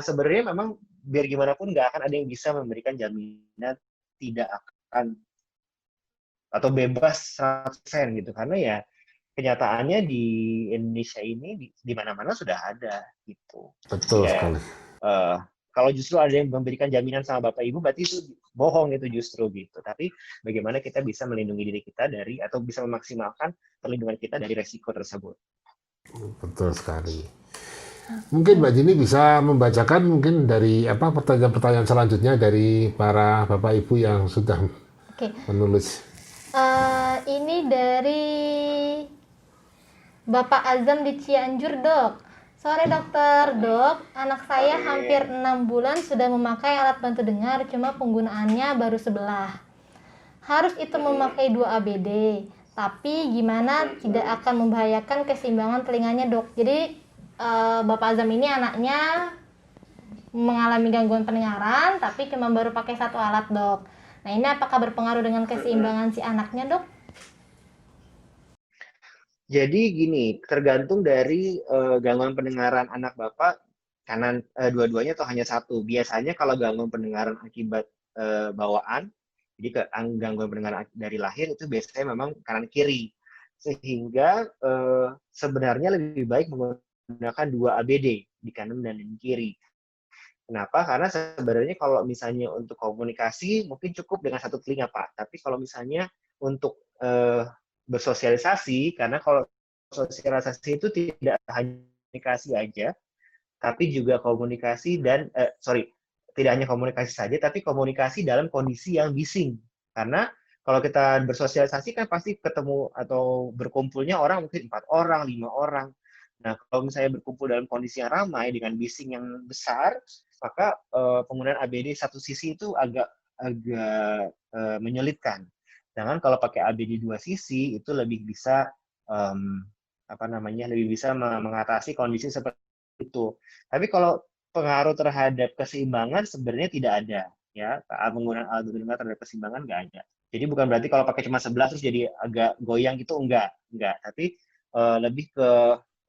sebenarnya memang biar gimana pun nggak akan ada yang bisa memberikan jaminan tidak akan atau bebas 100% gitu, karena ya kenyataannya di Indonesia ini di mana-mana sudah ada gitu. Betul Ya, sekali. kalau justru ada yang memberikan jaminan sama Bapak Ibu, berarti itu bohong itu justru gitu. Tapi bagaimana kita bisa melindungi diri kita dari atau bisa memaksimalkan perlindungan kita dari resiko tersebut. Betul sekali. Mungkin Mbak Jini bisa membacakan mungkin dari apa pertanyaan-pertanyaan selanjutnya dari para Bapak Ibu yang sudah Oke. menulis. Ini dari Bapak Azam di Cianjur, Dok. Sore dokter, Dok. Anak saya hampir 6 bulan sudah memakai alat bantu dengar, cuma penggunaannya baru sebelah. Harus itu memakai 2 ABD. Tapi gimana tidak akan membahayakan keseimbangan telinganya, Dok? Jadi Bapak Azam ini anaknya mengalami gangguan pendengaran, tapi cuma baru pakai 1 alat, Dok. Nah, ini apakah berpengaruh dengan keseimbangan si anaknya, Dok? Jadi gini, tergantung dari gangguan pendengaran anak Bapak, kanan dua-duanya atau hanya satu. Biasanya kalau gangguan pendengaran akibat bawaan, jadi gangguan pendengaran dari lahir itu biasanya memang kanan kiri. Sehingga sebenarnya lebih baik menggunakan 2 ABD di kanan dan di kiri. Kenapa? Karena sebenarnya kalau misalnya untuk komunikasi mungkin cukup dengan 1 telinga, Pak. Tapi kalau misalnya untuk bersosialisasi, karena kalau sosialisasi itu tidak hanya komunikasi aja, tapi juga komunikasi dan tidak hanya komunikasi saja, tapi komunikasi dalam kondisi yang bising. Karena kalau kita bersosialisasi kan pasti ketemu atau berkumpulnya orang mungkin 4 orang, 5 orang. Nah, kalau misalnya berkumpul dalam kondisi yang ramai dengan bising yang besar, maka penggunaan ABD satu sisi itu agak menyulitkan. Sedangkan kalau pakai ABD 2 sisi itu lebih bisa lebih bisa mengatasi kondisi seperti itu. Tapi kalau pengaruh terhadap keseimbangan sebenarnya tidak ada, ya. Penggunaan alat bantu dengar terhadap keseimbangan nggak ada. Jadi bukan berarti kalau pakai cuma 11 terus jadi agak goyang gitu, enggak. Tapi lebih ke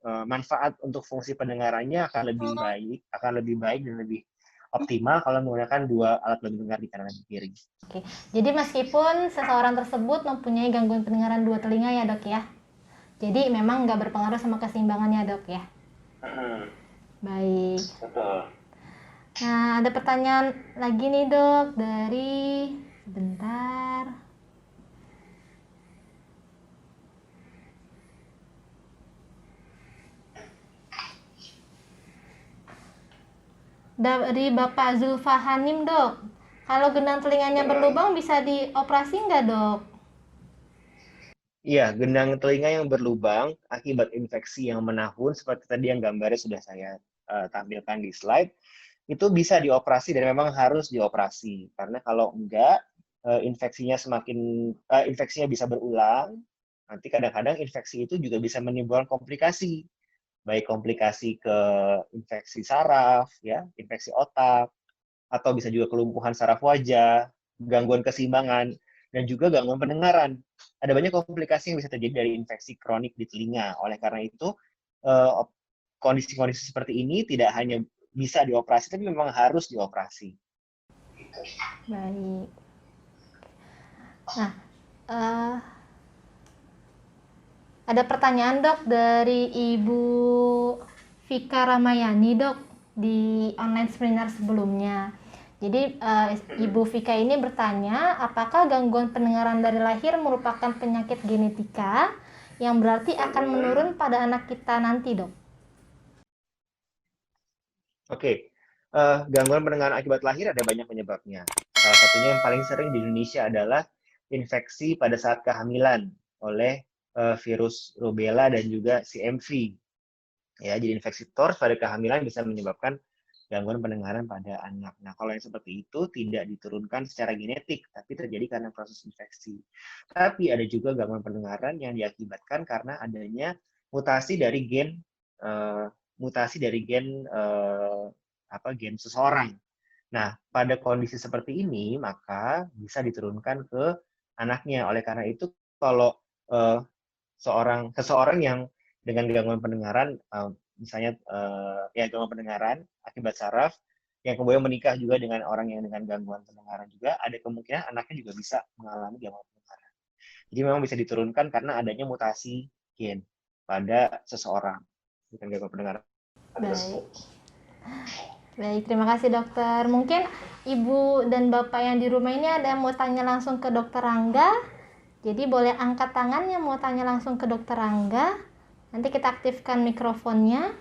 manfaat untuk fungsi pendengarannya akan lebih baik dan lebih optimal kalau menggunakan 2 alat bantu dengar di kanan dan kiri. Oke. Jadi meskipun seseorang tersebut mempunyai gangguan pendengaran 2 telinga ya, Dok ya. Jadi memang nggak berpengaruh sama keseimbangannya, Dok ya. Baik. Betul. Nah, ada pertanyaan lagi nih, Dok, dari sebentar. Dari Bapak Zulfahanim, Dok. Kalau gendang telinganya berlubang bisa dioperasi nggak, Dok? Iya, gendang telinga yang berlubang akibat infeksi yang menahun, seperti tadi yang gambarnya sudah saya tampilkan di slide, itu bisa dioperasi dan memang harus dioperasi. Karena kalau enggak, infeksinya bisa berulang, nanti kadang-kadang infeksi itu juga bisa menimbulkan komplikasi. Baik komplikasi ke infeksi saraf, ya, infeksi otak, atau bisa juga kelumpuhan saraf wajah, gangguan keseimbangan, dan juga gangguan pendengaran. Ada banyak komplikasi yang bisa terjadi dari infeksi kronik di telinga. Oleh karena itu, kondisi-kondisi seperti ini tidak hanya bisa dioperasi, tapi memang harus dioperasi. Baik. Nah, ada pertanyaan, Dok, dari Ibu Vika Ramayani, Dok, di online seminar sebelumnya. Jadi Ibu Vika ini bertanya, apakah gangguan pendengaran dari lahir merupakan penyakit genetika yang berarti akan menurun pada anak kita nanti, Dok? Oke, gangguan pendengaran akibat lahir ada banyak penyebabnya. Salah satunya yang paling sering di Indonesia adalah infeksi pada saat kehamilan oleh virus rubella dan juga CMV. Ya, jadi infeksi TORS pada kehamilan bisa menyebabkan gangguan pendengaran pada anak. Nah, kalau yang seperti itu tidak diturunkan secara genetik, tapi terjadi karena proses infeksi. Tapi ada juga gangguan pendengaran yang diakibatkan karena adanya mutasi dari gen gen seseorang. Nah, pada kondisi seperti ini maka bisa diturunkan ke anaknya. Oleh karena itu, kalau seseorang yang dengan gangguan pendengaran misalnya ya gangguan pendengaran akibat saraf, yang kemudian menikah juga dengan orang yang dengan gangguan pendengaran juga, ada kemungkinan anaknya juga bisa mengalami gangguan pendengaran. Jadi memang bisa diturunkan karena adanya mutasi gen pada seseorang dengan gangguan pendengaran tersebut. Baik, terima kasih dokter. Mungkin ibu dan bapak yang di rumah ini ada yang mau tanya langsung ke dokter Rangga. Jadi boleh angkat tangan yang mau tanya langsung ke dokter Rangga. Nanti kita aktifkan mikrofonnya.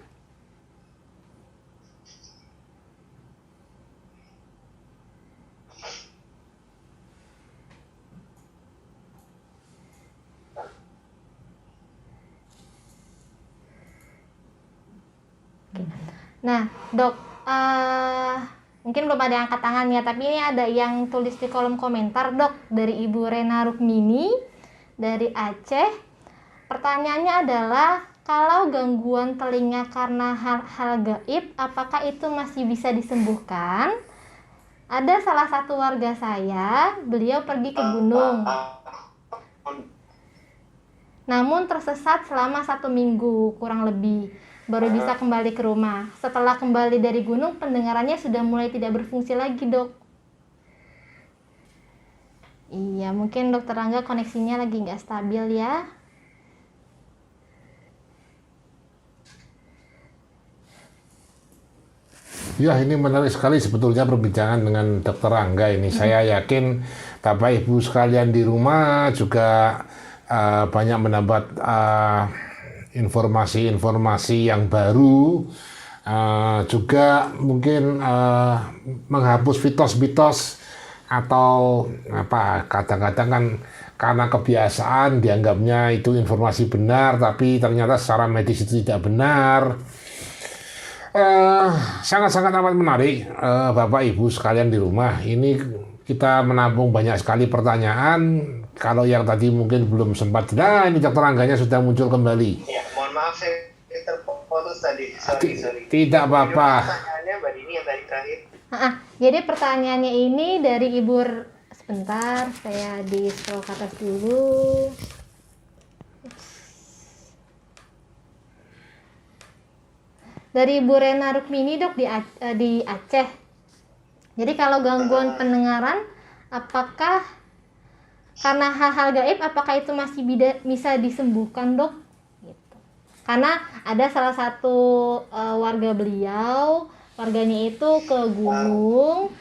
Nah, dok, mungkin belum ada yang angkat tangan ya, tapi ini ada yang tulis di kolom komentar, dok, dari Ibu Rena Rukmini dari Aceh. Pertanyaannya adalah, kalau gangguan telinga karena hal-hal gaib, apakah itu masih bisa disembuhkan? Ada salah satu warga saya, beliau pergi ke gunung, namun tersesat selama 1 minggu kurang lebih, baru bisa kembali ke rumah. Setelah kembali dari gunung, pendengarannya sudah mulai tidak berfungsi lagi, dok. Iya, mungkin dokter Rangga koneksinya lagi nggak stabil ya. Ya, ini menarik sekali sebetulnya perbincangan dengan Dokter Rangga ini. Saya yakin Bapak Ibu sekalian di rumah juga banyak mendapat informasi-informasi yang baru, juga mungkin menghapus mitos-mitos atau apa, kadang-kadang kan karena kebiasaan dianggapnya itu informasi benar, tapi ternyata secara medis itu tidak benar. Sangat-sangat amat menarik, Bapak Ibu sekalian di rumah. Ini kita menampung banyak sekali pertanyaan. Kalau yang tadi mungkin belum sempat, nah ini Dokter Rangganya sudah muncul kembali. Ya, mohon maaf saya terputus tadi. Sorry. Tidak apa-apa. Pertanyaannya Mbak Dini yang tadi terakhir. Jadi pertanyaannya ini dari Ibu, sebentar saya di scroll ke atas dulu. Dari Ibu Rena Rukmini, dok, di Aceh. Jadi kalau gangguan pendengaran, apakah karena hal-hal gaib, apakah itu masih bisa disembuhkan, dok? Gitu. Karena ada salah satu warga beliau, warganya itu ke gunung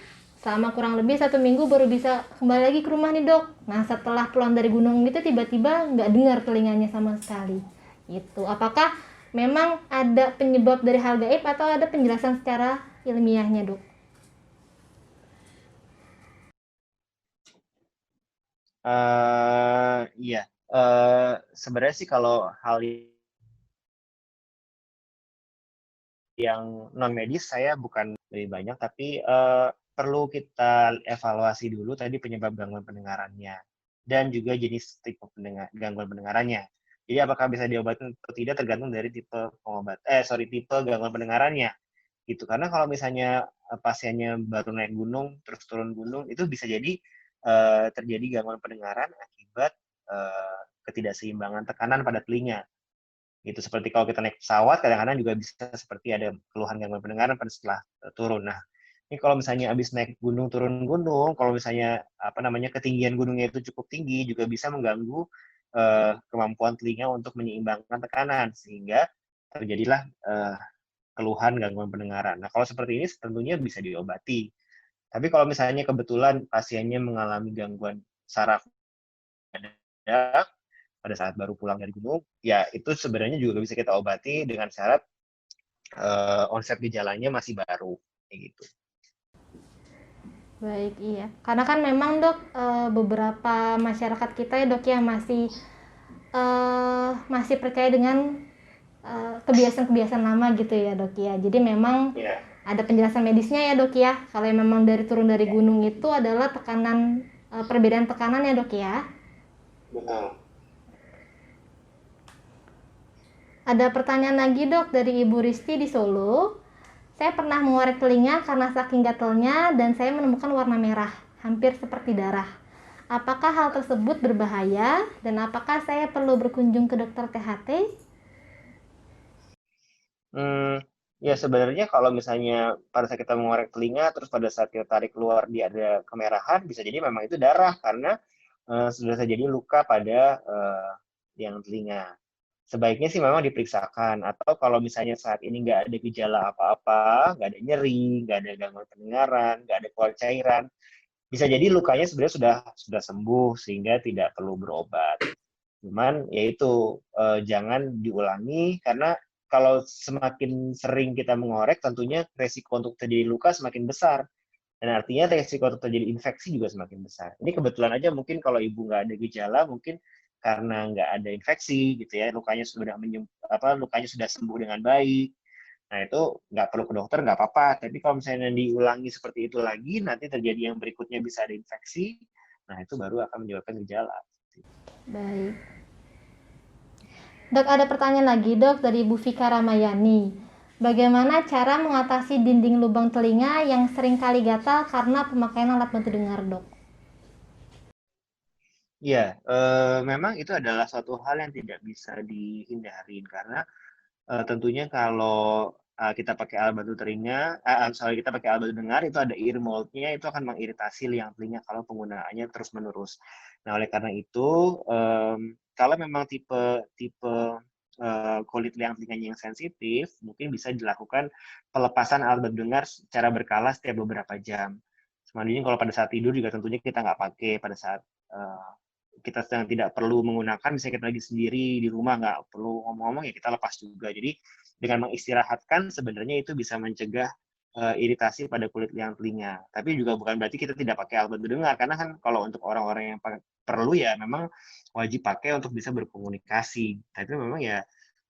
selama kurang lebih 1 minggu baru bisa kembali lagi ke rumah nih, dok. Nah, setelah pulang dari gunung itu tiba-tiba nggak dengar telinganya sama sekali. Gitu. Apakah memang ada penyebab dari hal gaib atau ada penjelasan secara ilmiahnya, dok? Iya. Sebenarnya sih kalau hal yang non medis saya bukan lebih banyak, tapi perlu kita evaluasi dulu tadi penyebab gangguan pendengarannya dan juga jenis tipe gangguan pendengarannya. Jadi apakah bisa diobati atau tidak tergantung dari tipe tipe gangguan pendengarannya. Gitu. Karena kalau misalnya pasiennya baru naik gunung terus turun gunung, itu bisa jadi terjadi gangguan pendengaran akibat ketidakseimbangan tekanan pada telinga. Gitu, seperti kalau kita naik pesawat kadang-kadang juga bisa seperti ada keluhan gangguan pendengaran pada setelah turun. Nah, ini kalau misalnya habis naik gunung turun gunung, kalau misalnya ketinggian gunungnya itu cukup tinggi, juga bisa mengganggu kemampuan telinga untuk menyeimbangkan tekanan sehingga terjadilah keluhan gangguan pendengaran. Nah, kalau seperti ini tentunya bisa diobati. Tapi kalau misalnya kebetulan pasiennya mengalami gangguan saraf mendadak pada saat baru pulang dari gunung, ya itu sebenarnya juga bisa kita obati dengan syarat onset gejalanya masih baru, kayak gitu. Baik, iya. Karena kan memang, dok, beberapa masyarakat kita ya, dok, ya masih percaya dengan kebiasaan-kebiasaan lama gitu ya, dok ya. Jadi memang ada penjelasan medisnya ya, dok ya. Kalau memang turun dari gunung itu adalah tekanan, perbedaan tekanan ya, dok ya. Betul. Ada pertanyaan lagi, dok, dari Ibu Risti di Solo. Saya pernah mengorek telinga karena saking gatalnya dan saya menemukan warna merah, hampir seperti darah. Apakah hal tersebut berbahaya dan apakah saya perlu berkunjung ke dokter THT? Hmm, ya sebenarnya kalau misalnya pada saat kita mengorek telinga, terus pada saat kita tarik keluar dia ada kemerahan, bisa jadi memang itu darah karena sudah terjadi luka pada liang telinga. Sebaiknya sih memang diperiksakan, atau kalau misalnya saat ini nggak ada gejala apa-apa, nggak ada nyeri, nggak ada gangguan pendengaran, nggak ada keluar cairan, bisa jadi lukanya sebenarnya sudah sembuh sehingga tidak perlu berobat. Cuman yaitu jangan diulangi karena kalau semakin sering kita mengorek tentunya resiko untuk terjadi luka semakin besar dan artinya resiko untuk terjadi infeksi juga semakin besar. Ini kebetulan aja mungkin kalau ibu nggak ada gejala mungkin karena nggak ada infeksi gitu ya, lukanya sudah sembuh dengan baik. Nah itu nggak perlu ke dokter nggak apa-apa. Tapi kalau misalnya diulangi seperti itu lagi, nanti terjadi yang berikutnya bisa ada infeksi. Nah itu baru akan menyebabkan gejala. Baik. Dok, ada pertanyaan lagi dok dari Bu Fika Ramayani. Bagaimana cara mengatasi dinding lubang telinga yang sering kali gatal karena pemakaian alat bantu dengar dok? Ya, memang itu adalah suatu hal yang tidak bisa dihindarin karena tentunya kalau kita pakai alat bantu telinga, kita pakai alat bantu dengar itu ada ear mold-nya itu akan mengiritasi liang telinga kalau penggunaannya terus menerus. Nah, oleh karena itu kalau memang tipe tipe kulit liang telinganya yang sensitif, mungkin bisa dilakukan pelepasan alat bantu dengar secara berkala setiap beberapa jam. Selanjutnya kalau pada saat tidur juga tentunya kita nggak pakai pada saat kita sedang tidak perlu menggunakan, misalnya kita lagi sendiri di rumah nggak perlu ngomong-ngomong ya kita lepas juga. Jadi dengan mengistirahatkan sebenarnya itu bisa mencegah iritasi pada kulit liang telinga. Tapi juga bukan berarti kita tidak pakai alat bantu dengar karena kan kalau untuk orang-orang yang perlu ya memang wajib pakai untuk bisa berkomunikasi. Tapi memang ya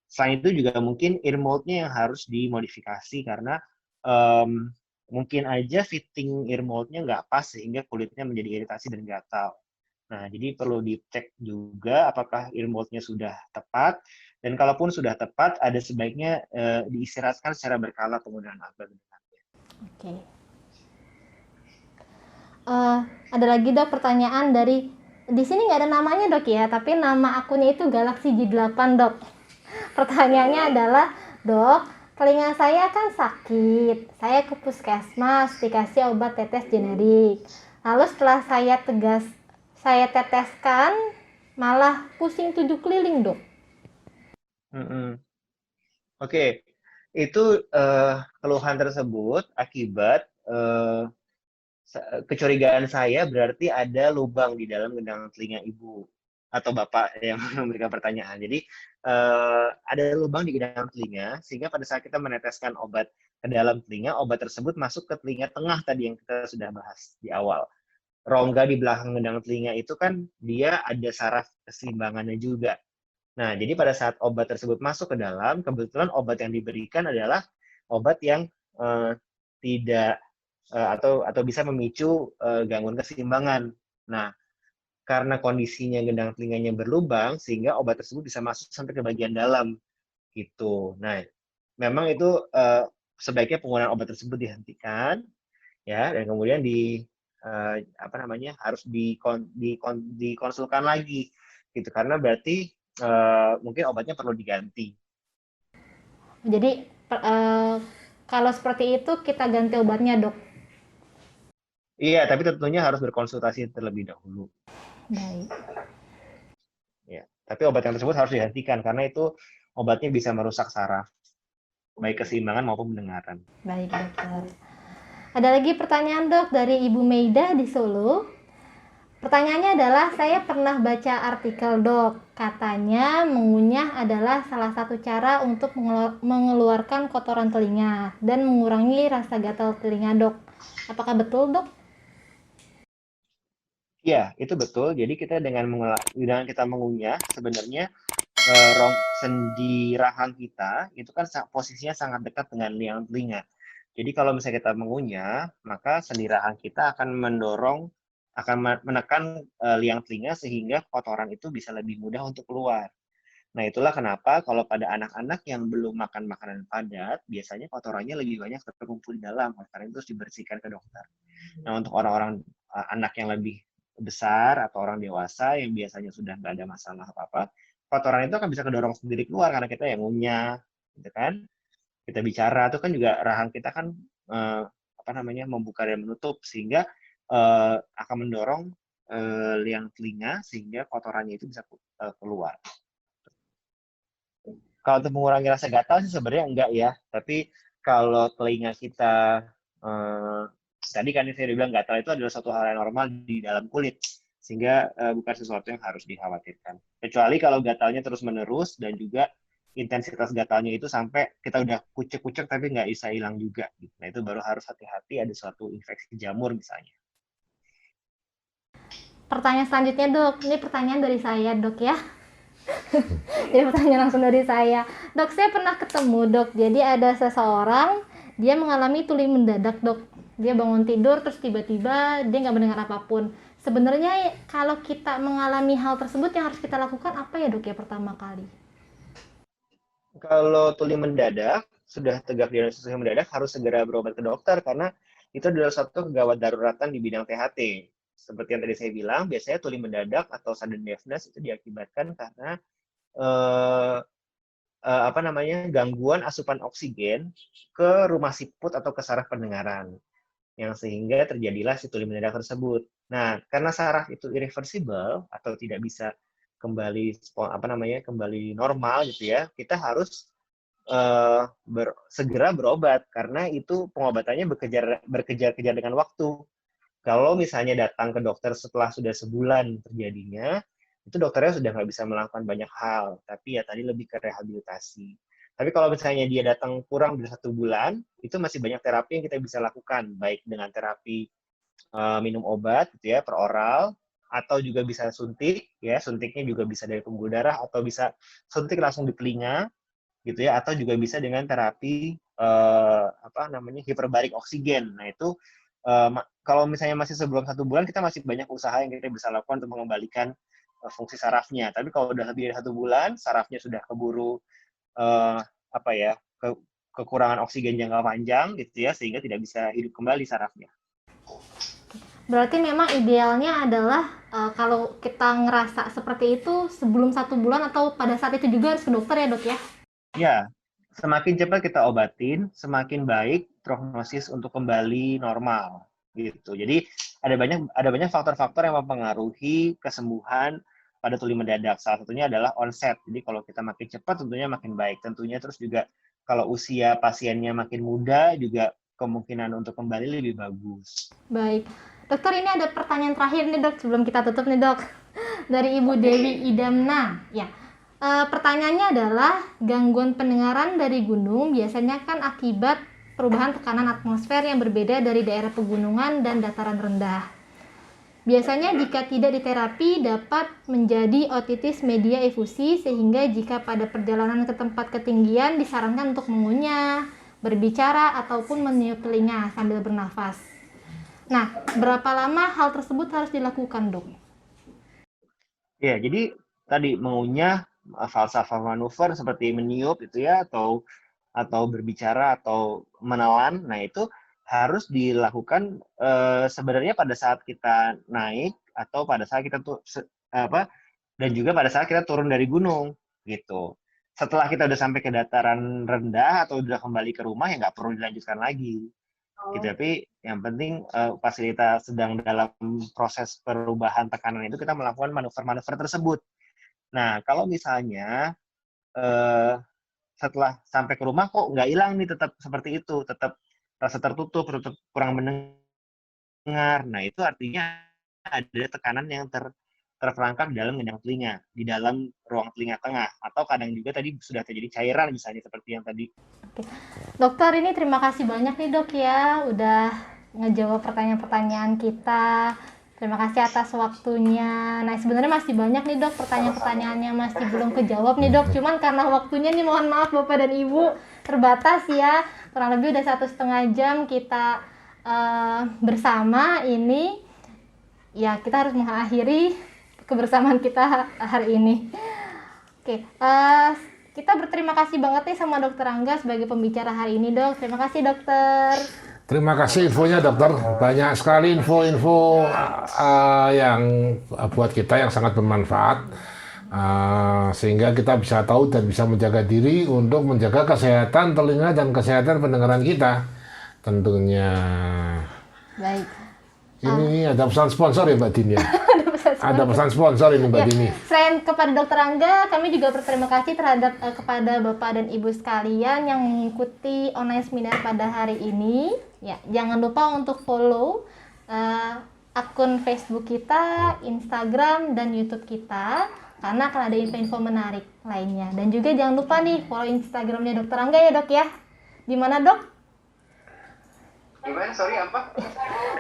selain itu juga mungkin ear mold-nya yang harus dimodifikasi karena um, mungkin aja fitting ear mold-nya nggak pas sehingga kulitnya menjadi iritasi dan gatal. Nah, jadi perlu dicek juga apakah ear mold-nya sudah tepat, dan kalaupun sudah tepat, ada sebaiknya diistirahatkan secara berkala penggunaan alat bantu dengar. Oke. Ada lagi dok pertanyaan dari di sini nggak ada namanya dok ya, tapi nama akunnya itu Galaxy J8 dok. Pertanyaannya adalah, dok, telinga saya kan sakit. Saya ke puskesmas, dikasih obat tetes generik. Lalu setelah saya teteskan, malah pusing 7 keliling, dok. Oke, itu keluhan tersebut akibat kecurigaan saya berarti ada lubang di dalam gendang telinga ibu atau bapak yang memberikan pertanyaan. Jadi ada lubang di gendang telinga sehingga pada saat kita meneteskan obat ke dalam telinga, obat tersebut masuk ke telinga tengah tadi yang kita sudah bahas di awal. Rongga di belakang gendang telinga itu kan dia ada saraf keseimbangannya juga. Nah, jadi pada saat obat tersebut masuk ke dalam, kebetulan obat yang diberikan adalah obat yang tidak atau bisa memicu gangguan keseimbangan. Nah, karena kondisinya gendang telinganya berlubang, sehingga obat tersebut bisa masuk sampai ke bagian dalam, gitu. Nah, memang itu sebaiknya penggunaan obat tersebut dihentikan, ya, dan kemudian harus dikonsulkan lagi, gitu. Karena berarti mungkin obatnya perlu diganti. Jadi kalau seperti itu kita ganti obatnya, dok. Iya, tapi tentunya harus berkonsultasi terlebih dahulu. Baik. Ya, tapi obat yang tersebut harus dihentikan karena itu obatnya bisa merusak saraf, baik keseimbangan maupun pendengaran. Baik, dokter. Ada lagi pertanyaan dok dari Ibu Meida di Solo. Pertanyaannya adalah, saya pernah baca artikel dok, katanya mengunyah adalah salah satu cara untuk mengeluarkan kotoran telinga dan mengurangi rasa gatal telinga dok. Apakah betul dok? Ya, itu betul. Jadi kita dengan kita mengunyah, sebenarnya sendi rahang kita itu kan posisinya sangat dekat dengan liang telinga. Jadi kalau misalnya kita mengunyah, maka sendi rahang kita akan menekan liang telinga sehingga kotoran itu bisa lebih mudah untuk keluar. Nah, itulah kenapa kalau pada anak-anak yang belum makan makanan padat, biasanya kotorannya lebih banyak terkumpul di dalam, karena itu harus dibersihkan ke dokter. Nah, untuk orang-orang anak yang lebih besar atau orang dewasa yang biasanya sudah nggak ada masalah apa-apa, kotoran itu akan bisa kedorong sendiri keluar karena kita yang ngunyah, gitu kan? kita bicara itu kan juga rahang kita kan membuka dan menutup, sehingga akan mendorong liang telinga sehingga kotorannya itu bisa keluar. Kalau untuk mengurangi rasa gatal sih sebenarnya enggak ya, tapi kalau telinga kita tadi kan saya bilang gatal itu adalah suatu hal yang normal di dalam kulit, sehingga bukan sesuatu yang harus dikhawatirkan. Kecuali kalau gatalnya terus-menerus dan juga intensitas gatalnya itu sampai kita udah kucek-kucek tapi nggak bisa hilang juga. Nah itu baru harus hati-hati ada suatu infeksi jamur misalnya. Pertanyaan selanjutnya dok, ini pertanyaan dari saya dok ya. Jadi pertanyaan langsung dari saya. Dok, saya pernah ketemu dok, jadi ada seseorang, dia mengalami tuli mendadak dok. Dia bangun tidur terus tiba-tiba dia nggak mendengar apapun. Sebenarnya kalau kita mengalami hal tersebut yang harus kita lakukan apa ya dok ya pertama kali? Kalau tuli mendadak, sudah tegak diagnosis tuli mendadak, harus segera berobat ke dokter karena itu adalah suatu kegawat daruratan di bidang THT. Seperti yang tadi saya bilang, biasanya tuli mendadak atau sudden deafness itu diakibatkan karena gangguan asupan oksigen ke rumah siput atau ke saraf pendengaran, yang sehingga terjadilah si tuli mendadak tersebut. Nah, karena saraf itu irreversible atau tidak bisa kembali normal gitu ya, kita harus segera berobat karena itu pengobatannya berkejar-kejar dengan waktu. Kalau misalnya datang ke dokter setelah sudah sebulan terjadinya, itu dokternya sudah nggak bisa melakukan banyak hal, tapi ya tadi lebih ke rehabilitasi. Tapi kalau misalnya dia datang kurang dari 1 bulan, itu masih banyak terapi yang kita bisa lakukan, baik dengan terapi minum obat gitu ya, per oral, atau juga bisa suntik, ya suntiknya juga bisa dari pembuluh darah, atau bisa suntik langsung di telinga, gitu ya, atau juga bisa dengan terapi hiperbarik oksigen. Nah itu kalau misalnya masih sebelum 1 bulan, kita masih banyak usaha yang kita bisa lakukan untuk mengembalikan fungsi sarafnya. Tapi kalau udah lebih dari 1 bulan, sarafnya sudah keburu kekurangan oksigen jangka panjang gitu ya, sehingga tidak bisa hidup kembali sarafnya. Berarti memang idealnya adalah kalau kita ngerasa seperti itu sebelum 1 bulan atau pada saat itu juga harus ke dokter ya dok ya? Ya, semakin cepat kita obatin, semakin baik prognosis untuk kembali normal gitu. Jadi ada banyak faktor-faktor yang mempengaruhi kesembuhan pada tuli mendadak. Salah satunya adalah onset. Jadi kalau kita makin cepat tentunya makin baik. Tentunya terus juga kalau usia pasiennya makin muda juga kemungkinan untuk kembali lebih bagus. Baik. Dokter, ini ada pertanyaan terakhir nih dok sebelum kita tutup nih dok. Dari Ibu Dewi Idamna. Ya. Pertanyaannya adalah gangguan pendengaran dari gunung biasanya kan akibat perubahan tekanan atmosfer yang berbeda dari daerah pegunungan dan dataran rendah. Biasanya jika tidak diterapi dapat menjadi otitis media efusi sehingga jika pada perjalanan ke tempat ketinggian disarankan untuk mengunyah, berbicara ataupun meniup telinga sambil bernafas. Nah, berapa lama hal tersebut harus dilakukan dok? Ya, jadi tadi mengunyah, falsafah manuver seperti meniup itu ya, atau berbicara atau menelan, nah itu harus dilakukan sebenarnya pada saat kita naik atau pada saat kita dan juga pada saat kita turun dari gunung gitu. Setelah kita udah sampai ke dataran rendah atau udah kembali ke rumah ya nggak perlu dilanjutkan lagi. Gitu. Tapi yang penting pas kita sedang dalam proses perubahan tekanan itu kita melakukan manuver-manuver tersebut. Nah, kalau misalnya setelah sampai ke rumah kok nggak hilang nih, tetap seperti itu, tetap rasa tertutup, tetap kurang mendengar. Nah, itu artinya ada tekanan yang terperangkap di dalam gendang telinga, di dalam ruang telinga tengah, atau kadang juga tadi sudah terjadi cairan misalnya seperti yang tadi. Oke. Dokter, ini terima kasih banyak nih dok ya, udah ngejawab pertanyaan-pertanyaan kita. Terima kasih atas waktunya. Nah, sebenarnya masih banyak nih dok pertanyaan-pertanyaannya masih belum kejawab nih dok. Cuman karena waktunya nih mohon maaf Bapak dan Ibu terbatas ya. Kurang lebih udah 1,5 jam kita bersama ini. Ya, kita harus mengakhiri kebersamaan kita hari ini. Oke, kita berterima kasih banget nih sama Dokter Angga sebagai pembicara hari ini dok. Terima kasih dokter. Terima kasih infonya dokter, banyak sekali info-info yang buat kita yang sangat bermanfaat. Sehingga kita bisa tahu dan bisa menjaga diri untuk menjaga kesehatan telinga dan kesehatan pendengaran kita tentunya. Baik. Ini ada pesan sponsor ya Mbak Dini ya? Ada Seperti- pesan sponsor ini Mbak Ya, Dini. selain kepada Dokter Angga, kami juga berterima kasih terhadap kepada Bapak dan Ibu sekalian yang mengikuti online seminar pada hari ini. Ya, jangan lupa untuk follow akun Facebook kita, Instagram, dan YouTube kita, karena akan ada info-info menarik lainnya. Dan juga jangan lupa nih follow Instagramnya Dokter Angga ya Dok ya. Di mana Dok? Gimana? Sorry, apa?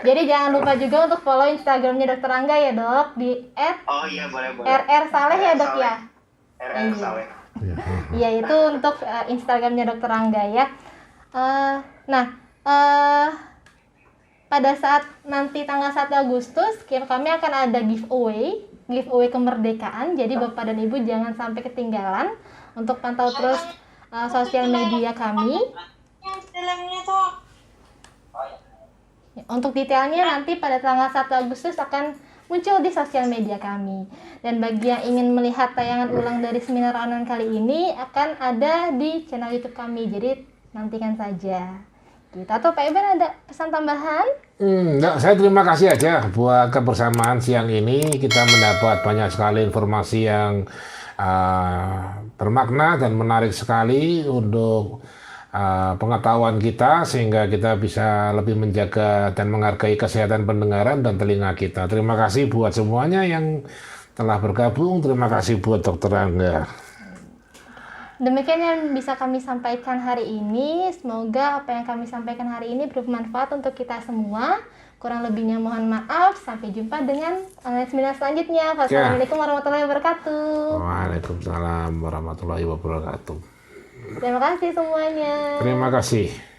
Jadi jangan lupa juga untuk follow Instagramnya Dokter Angga ya Dok, di Oh iya, boleh. @rrsaleh ya Dok ya. RR Saleh. Iya, itu untuk Instagramnya Dokter Angga ya. Pada saat nanti tanggal 1 Agustus kami akan ada giveaway kemerdekaan. Jadi Bapak dan Ibu jangan sampai ketinggalan untuk pantau terus sosial media kami. Ya, untuk detailnya nanti pada tanggal 1 Agustus akan muncul di sosial media kami. Dan bagi yang ingin melihat tayangan ulang dari seminar online kali ini akan ada di channel YouTube kami. Jadi nantikan saja. Gitu. Atau Pak Iben ada pesan tambahan? Enggak, saya terima kasih aja buat kebersamaan siang ini. Kita mendapat banyak sekali informasi yang bermakna dan menarik sekali untuk pengetahuan kita, sehingga kita bisa lebih menjaga dan menghargai kesehatan pendengaran dan telinga kita. Terima kasih buat semuanya yang telah bergabung. Terima kasih buat Dokter Angga. Demikian yang bisa kami sampaikan hari ini. Semoga apa yang kami sampaikan hari ini bermanfaat untuk kita semua. Kurang lebihnya mohon maaf. Sampai jumpa dengan online seminar selanjutnya. Wassalamualaikum warahmatullahi wabarakatuh. Waalaikumsalam warahmatullahi wabarakatuh. Terima kasih semuanya. Terima kasih.